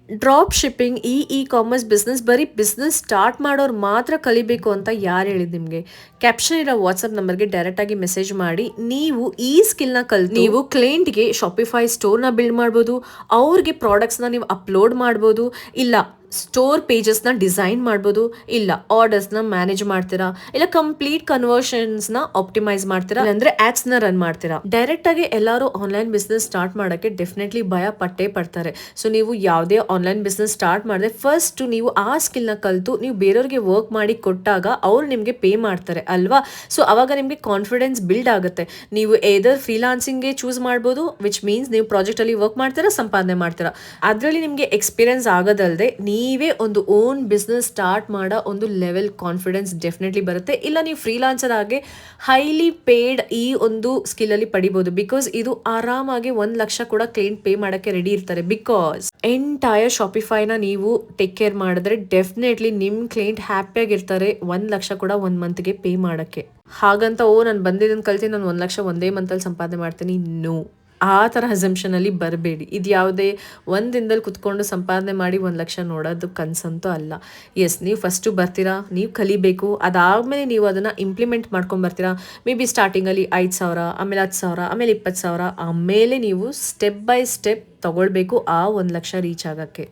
Drop shipping commerce business ಬರೀ business start ಮಾಡೋರು ಮಾತ್ರ ಕಲಿಬೇಕು ಅಂತ ಯಾರು ಹೇಳಿದ್ ನಿಮಗೆ? ಕ್ಯಾಪ್ಷನ್ ಇರೋ ವಾಟ್ಸಪ್ ನಂಬರ್ಗೆ ಡೈರೆಕ್ಟ್ ಆಗಿ ಮೆಸೇಜ್ ಮಾಡಿ ನೀವು ಈ ಸ್ಕಿಲ್ನ ಕಲ್ತು ನೀವು ಕ್ಲೈಂಟ್ಗೆ ಶಾಪಿಫೈ ಸ್ಟೋರ್ನ ಬಿಲ್ಡ್ ಮಾಡ್ಬೋದು, ಅವ್ರಿಗೆ ಪ್ರಾಡಕ್ಟ್ಸ್ನ ನೀವು ಅಪ್ಲೋಡ್ ಮಾಡ್ಬೋದು, ಇಲ್ಲ ಸ್ಟೋರ್ ಪೇಜಸ್ನ ಡಿಸೈನ್ ಮಾಡ್ಬೋದು, ಇಲ್ಲ ಆರ್ಡರ್ಸ್ನ ಮ್ಯಾನೇಜ್ ಮಾಡ್ತೀರಾ, ಇಲ್ಲ ಕಂಪ್ಲೀಟ್ ಕನ್ವರ್ಷನ್ಸ್ನ ಆಪ್ಟಿಮೈಸ್ ಮಾಡ್ತೀರಾ, ಅಂದ್ರೆ ಆಡ್ಸ್ನ ರನ್ ಮಾಡ್ತೀರಾ. ಡೈರೆಕ್ಟ್ ಆಗಿ ಎಲ್ಲರೂ ಆನ್ಲೈನ್ ಬಿಸ್ನೆಸ್ ಸ್ಟಾರ್ಟ್ ಮಾಡೋಕ್ಕೆ ಡೆಫಿನೆಟ್ಲಿ ಭಯ ಪಟ್ಟೇ ಪಡ್ತಾರೆ. ಸೊ ನೀವು ಯಾವುದೇ ಆನ್ಲೈನ್ ಬಿಸ್ನೆಸ್ ಸ್ಟಾರ್ಟ್ ಮಾಡಿದ್ರೆ ಫಸ್ಟ್ ನೀವು ಆ ಸ್ಕಿಲ್ನ ಕಲಿತು ನೀವು ಬೇರೆಯವ್ರಿಗೆ ವರ್ಕ್ ಮಾಡಿ ಕೊಟ್ಟಾಗ ಅವ್ರು ನಿಮಗೆ ಪೇ ಮಾಡ್ತಾರೆ ಅಲ್ವಾ. ಸೊ ಅವಾಗ ನಿಮಗೆ ಕಾನ್ಫಿಡೆನ್ಸ್ ಬಿಲ್ಡ್ ಆಗುತ್ತೆ. ನೀವು ಏದರ್ ಫ್ರೀಲಾನ್ಸಿಂಗ್ಗೆ ಚೂಸ್ ಮಾಡ್ಬೋದು, ವಿಚ್ ಮೀನ್ಸ್ ನೀವು ಪ್ರಾಜೆಕ್ಟಲ್ಲಿ ವರ್ಕ್ ಮಾಡ್ತೀರಾ, ಸಂಪಾದನೆ ಮಾಡ್ತೀರಾ. ಅದರಲ್ಲಿ ನಿಮಗೆ ಎಕ್ಸ್ಪೀರಿಯನ್ಸ್ ಆಗೋದಲ್ಲದೆ ನೀವೇ ಒಂದು ಓನ್ ಬಿಸ್ನೆಸ್ ಸ್ಟಾರ್ಟ್ ಮಾಡೋ ಒಂದು ಲೆವೆಲ್ ಕಾನ್ಫಿಡೆನ್ಸ್ ಡೆಫಿನೆಟ್ಲಿ ಬರುತ್ತೆ. ಇಲ್ಲ ನೀವು ಫ್ರೀಲಾನ್ಸರ್ ಆಗಿ ಹೈಲಿ ಪೇಯ್ಡ್ ಈ ಒಂದು ಸ್ಕಿಲ್ಲಲ್ಲಿ ಪಡಿಬೋದು. ಬಿಕಾಸ್ ಇದು ಆರಾಮಾಗಿ 1,00,000 ಕೂಡ ಕ್ಲೈಂಟ್ ಪೇ ಮಾಡೋಕ್ಕೆ ರೆಡಿ ಇರ್ತಾರೆ. ಬಿಕಾಸ್ ಎಂಟೈರ್ ಶಾಪಿಫೈನ ನೀವು ಟೇಕ್ ಕೇರ್ ಮಾಡಿದ್ರೆ ಡೆಫಿನೆಟ್ಲಿ ನಿಮ್ಮ ಕ್ಲೈಂಟ್ ಹ್ಯಾಪಿಯಾಗಿರ್ತಾರೆ 1,00,000 ಕೂಡ 1 ಮಂತ್ಗೆ ಪೇ ಮಾಡೋಕ್ಕೆ. ಹಾಗಂತ ನಾನು ಬಂದಿದ್ದನ್ನು ಕಲ್ತು ನಾನು 1,00,000 ಒಂದೇ ಮಂತಲ್ಲಿ ಸಂಪಾದನೆ ಮಾಡ್ತೀನಿ, ನೋ. ಆ ಥರ ಅಸಂಪ್ಷನಲ್ಲಿ ಬರಬೇಡಿ. ಇದು ಯಾವುದೇ ಒಂದು ದಿನದಲ್ಲಿ ಕುತ್ಕೊಂಡು ಸಂಪಾದನೆ ಮಾಡಿ 1,00,000 ನೋಡೋದು ಕನಸಂತೂ ಅಲ್ಲ. ಎಸ್, ನೀವು ಫಸ್ಟು ಬರ್ತೀರಾ, ನೀವು ಕಲಿಬೇಕು, ಅದಾದಮೇಲೆ ನೀವು ಅದನ್ನು ಇಂಪ್ಲಿಮೆಂಟ್ ಮಾಡ್ಕೊಂಬರ್ತೀರಾ. ಮೇ ಬಿ ಸ್ಟಾರ್ಟಿಂಗಲ್ಲಿ 5,000, ಆಮೇಲೆ 10,000, ಆಮೇಲೆ 20,000, ಆಮೇಲೆ ನೀವು ಸ್ಟೆಪ್ ಬೈ ಸ್ಟೆಪ್ ತೊಗೊಳ್ಬೇಕು ಆ 1,00,000 ರೀಚ್ ಆಗೋಕ್ಕೆ.